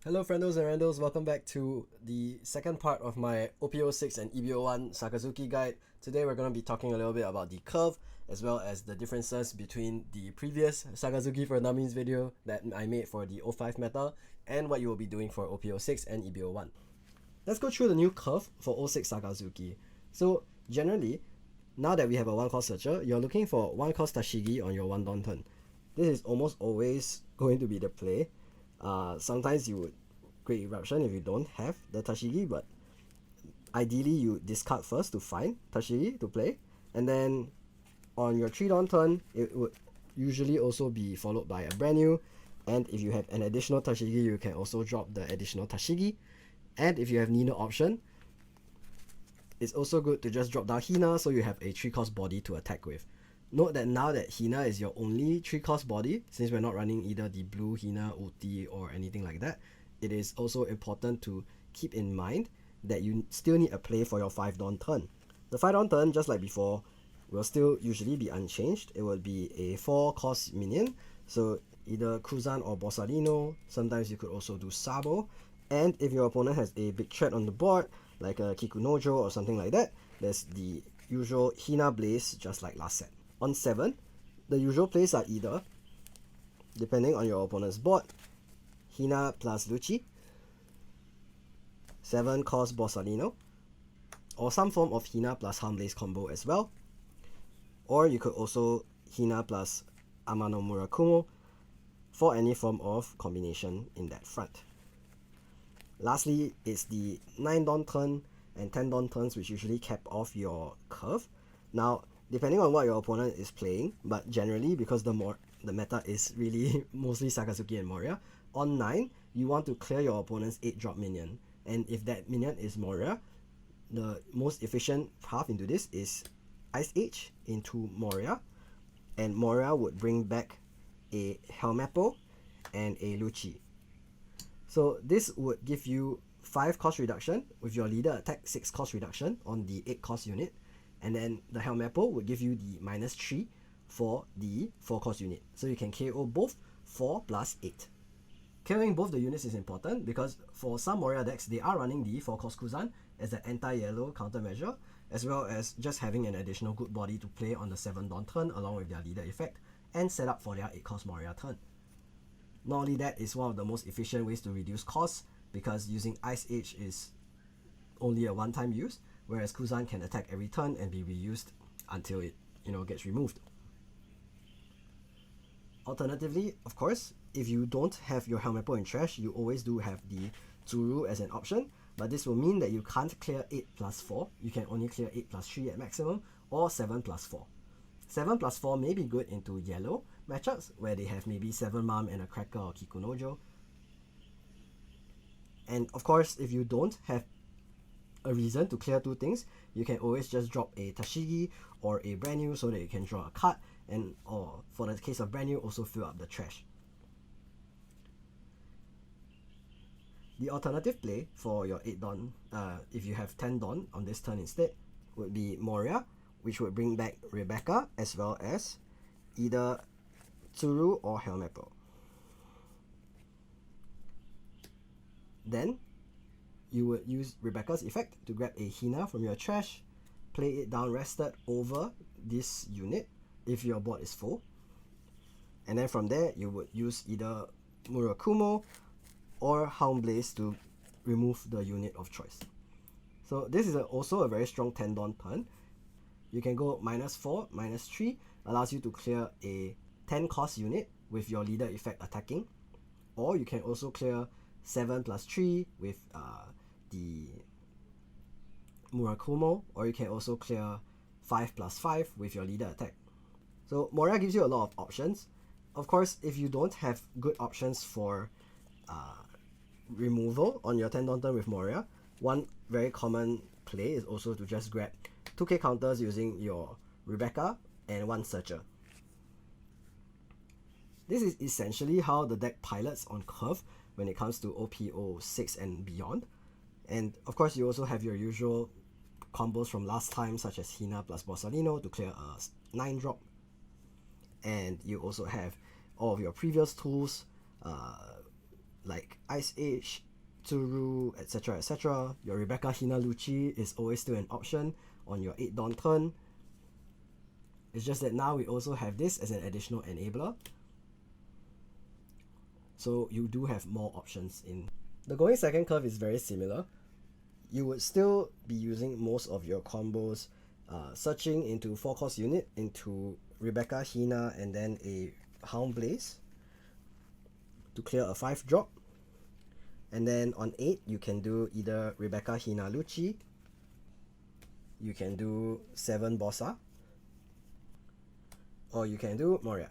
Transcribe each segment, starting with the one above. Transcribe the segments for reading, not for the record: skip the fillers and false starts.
Hello friendos and randos, welcome back to the second part of my OP06 and EB01 Sakazuki guide. Today we're going to be talking a little bit about the curve as well as the differences between the previous Sakazuki for Dummies video that I made for the 05 meta and what you will be doing for OP06 and EB01. Let's go through the new curve for 06 Sakazuki. So generally, now that we have a 1-cost searcher, you're looking for 1-cost Tashigi on your 1-don turn. This is almost always going to be the play. Sometimes you would Great Eruption if you don't have the Tashigi, but ideally you discard first to find Tashigi to play, and then on your 3-don turn it would usually also be followed by a brand new, and if you have an additional Tashigi you can also drop the additional Tashigi, and if you have Nino option it's also good to just drop down Hina so you have a 3-cost body to attack with. Note that now that Hina is your only 3-cost body, since we're not running either the blue Hina, Uti or anything like that, it is also important to keep in mind that you still need a play for your 5-don turn. The 5-don turn, just like before, will still usually be unchanged. It will be a 4-cost minion, so either Cruzan or Borsalino. Sometimes you could also do Sabo, and if your opponent has a big threat on the board, like a Kikunojo or something like that, there's the usual Hina Blaze, just like last set. On 7, the usual plays are either, depending on your opponent's board, Hina plus Lucci, 7-cost Borsalino, or some form of Hina plus Harmblaze combo as well. Or you could also Hina plus Amano Murakumo for any form of combination in that front. Lastly, it's the 9-don turn and 10-don turns which usually cap off your curve. Now, depending on what your opponent is playing, but generally because the meta is really mostly Sakazuki and Moria, on 9 you want to clear your opponent's 8-drop minion, and if that minion is Moria, the most efficient path into this is Ice Age into Moria, and Moria would bring back a Helmeppo and a Lucci. So this would give you 5 cost reduction with your leader attack 6 cost reduction on the 8-cost unit, and then the Helmeppo would give you the -3 for the 4-cost unit. So you can KO both 4 plus 8. KOing both the units is important because for some Moria decks, they are running the 4-cost Kuzan as an anti-yellow countermeasure, as well as just having an additional good body to play on the 7-don turn along with their leader effect and set up for their 8-cost Moria turn. Not only that, is one of the most efficient ways to reduce costs because using Ice Age is only a one-time use, whereas Kuzan can attack every turn and be reused until it gets removed. Alternatively, of course, if you don't have your Helmeppo in trash, you always do have the Tsuru as an option, but this will mean that you can't clear 8 plus 4, you can only clear 8 plus 3 at maximum, or 7 plus 4. 7 plus 4 may be good into yellow matchups, where they have maybe 7 Mom and a Cracker or Kikunojo. And of course, if you don't have a reason to clear 2 things, you can always just drop a Tashigi or a brand new so that you can draw a card, and or for the case of brand new, also fill up the trash. The alternative play for your 8-don, if you have 10-don on this turn instead, would be Moria, which would bring back Rebecca as well as either Tsuru or Helmeppo. Then you would use Rebecca's effect to grab a Hina from your trash, play it down rested over this unit if your board is full, and then from there you would use either Murakumo or Houndblaze to remove the unit of choice. So this is also a very strong 10-don turn. You can go -4, -3, allows you to clear a 10-cost unit with your leader effect attacking, or you can also clear 7 plus 3 with the Murakumo, or you can also clear 5 plus 5 with your leader attack. So Moria gives you a lot of options. Of course, if you don't have good options for removal on your 10-don turn with Moria, one very common play is also to just grab 2k counters using your Rebecca and 1 Searcher. This is essentially how the deck pilots on curve when it comes to OP06 and beyond. And of course, you also have your usual combos from last time, such as Hina plus Borsalino to clear a 9-drop. And you also have all of your previous tools, like Ice Age, Tsuru, etc. etc. Your Rebecca Hina Lucci is always still an option on your 8 Dawn turn. It's just that now we also have this as an additional enabler. So you do have more options in. The going second curve is very similar. You would still be using most of your combos, searching into 4-cost unit, into Rebecca Hina, and then a Hound Blaze to clear a 5 drop. And then on 8, you can do either Rebecca Hina Lucci, you can do 7 Bossa, or you can do Moria.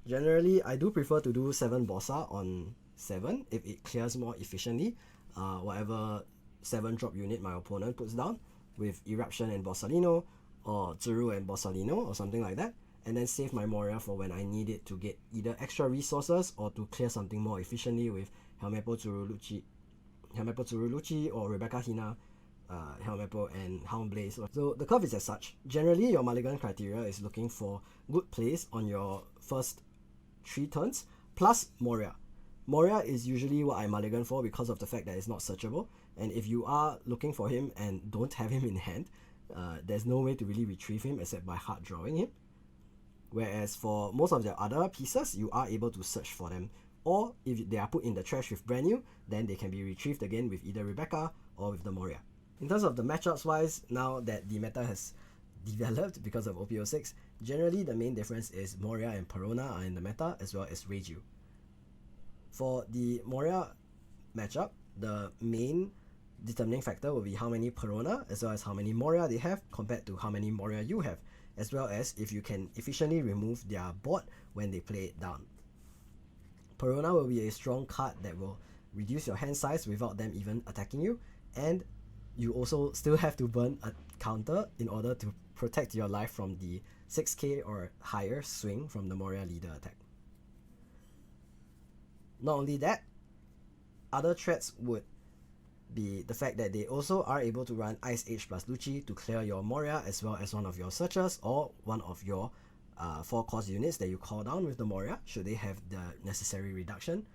Generally, I do prefer to do 7 Bossa on 7 if it clears more efficiently whatever 7 drop unit my opponent puts down with Eruption and Borsalino, or Tsuru and Borsalino, or something like that, and then save my Moria for when I need it to get either extra resources or to clear something more efficiently with Helmeppo Tsuru Lucci, or Rebecca Hina, Helmeppo and Hound Blaze. So the curve is as such. Generally, your mulligan criteria is looking for good plays on your first 3 turns, plus Moria. Moria is usually what I mulligan for because of the fact that it's not searchable, and if you are looking for him and don't have him in hand, there's no way to really retrieve him except by hard drawing him. Whereas for most of the other pieces, you are able to search for them, or if they are put in the trash with brand new, then they can be retrieved again with either Rebecca or with the Moria. In terms of the matchups wise, now that the meta has developed because of OP06, generally the main difference is Moria and Perona are in the meta, as well as Reiju. For the Moria matchup, the main determining factor will be how many Perona as well as how many Moria they have compared to how many Moria you have, as well as if you can efficiently remove their board when they play it down. Perona will be a strong card that will reduce your hand size without them even attacking you, and you also still have to burn a counter in order to protect your life from the 6k or higher swing from the Moria leader attack. Not only that, other threats would be the fact that they also are able to run Ice Age plus Lucci to clear your Moria, as well as one of your searchers or one of your 4-cost units that you call down with the Moria should they have the necessary reduction,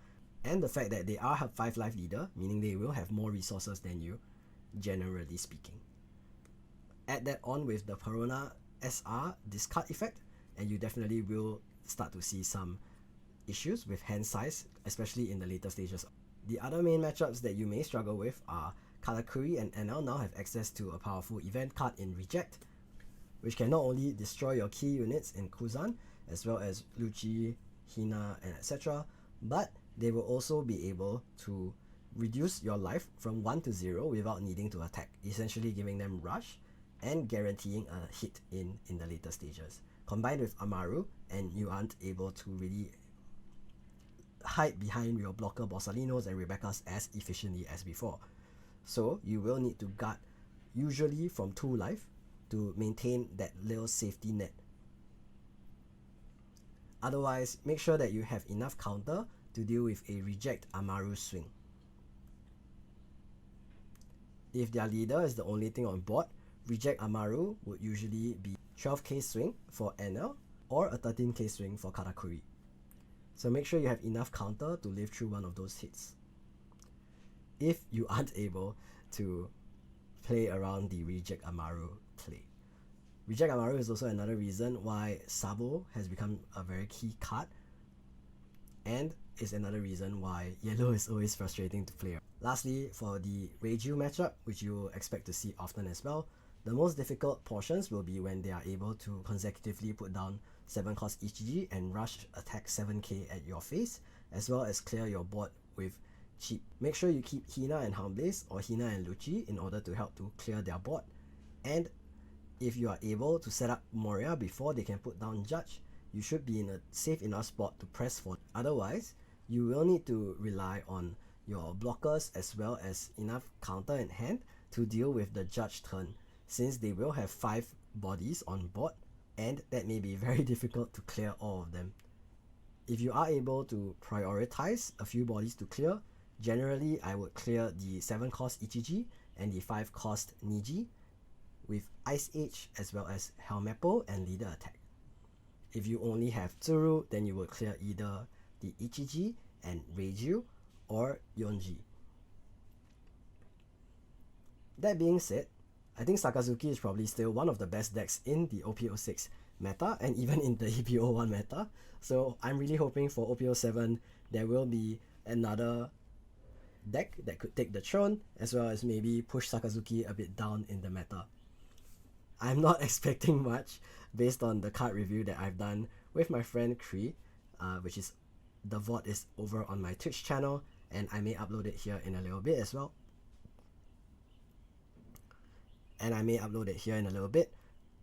and the fact that they are a 5 life leader, meaning they will have more resources than you, generally speaking. Add that on with the Perona SR discard effect, and you definitely will start to see some issues with hand size, especially in the later stages. The other main matchups that you may struggle with are Katakuri and NL now have access to a powerful event card in Reject, which can not only destroy your key units in Kuzan, as well as Lucci, Hina, and etc., but they will also be able to reduce your life from 1 to 0 without needing to attack, essentially giving them rush and guaranteeing a hit in the later stages. Combined with Amaru, and you aren't able to really hide behind your blocker Borsalinos and Rebecca's as efficiently as before. So you will need to guard usually from 2 life to maintain that little safety net. Otherwise, make sure that you have enough counter to deal with a Reject Amaru swing. If their leader is the only thing on board, Reject Amaru would usually be 12k swing for NL or a 13k swing for Katakuri. So make sure you have enough counter to live through one of those hits. If you aren't able to play around the Reject Amaru play. Reject Amaru is also another reason why Sabo has become a very key card, and is another reason why yellow is always frustrating to play. Lastly, for the Reiju matchup, which you will expect to see often as well, the most difficult portions will be when they are able to consecutively put down 7-cost EGG and rush attack 7k at your face, as well as clear your board with cheap. Make sure you keep Hina and Hound Blaze or Hina and Lucci in order to help to clear their board, and if you are able to set up Moria before they can put down Judge, you should be in a safe enough spot to press for. Otherwise, you will need to rely on your blockers as well as enough counter in hand to deal with the Judge turn, since they will have 5 bodies on board, and that may be very difficult to clear all of them. If you are able to prioritize a few bodies to clear, generally I would clear the 7-cost Ichiji and the 5-cost Niji with Ice Age as well as Helmeppo and Leader Attack. If you only have Tsuru, then you would clear either the Ichiji and Reiju, or Yonji. That being said, I think Sakazuki is probably still one of the best decks in the OP06 meta and even in the EB01 meta. So I'm really hoping for OP07 there will be another deck that could take the throne, as well as maybe push Sakazuki a bit down in the meta. I'm not expecting much based on the card review that I've done with my friend Kree, which is, the VOD is over on my Twitch channel, and I may upload it here in a little bit as well.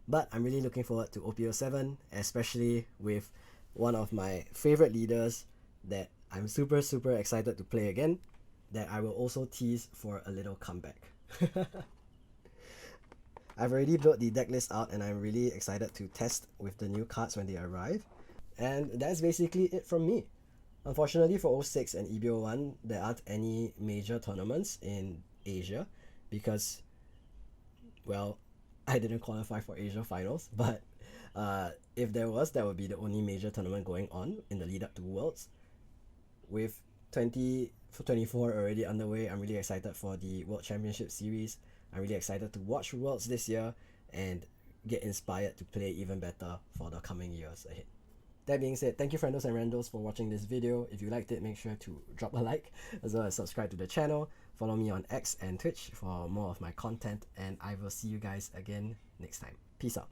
But I'm really looking forward to OP07, especially with one of my favorite leaders that I'm super excited to play again, that I will also tease for a little comeback. I've already built the deck list out and I'm really excited to test with the new cards when they arrive. And that's basically it from me. Unfortunately for 06 and EB01, there aren't any major tournaments in Asia because, well, I didn't qualify for Asia finals, but if there was, that would be the only major tournament going on in the lead up to Worlds. With 2024 already underway, I'm really excited for the World Championship Series. I'm really excited to watch Worlds this year and get inspired to play even better for the coming years ahead. That being said, thank you friendos and randos for watching this video. If you liked it, make sure to drop a like, as well as subscribe to the channel. Follow me on X and Twitch for more of my content, and I will see you guys again next time. Peace out.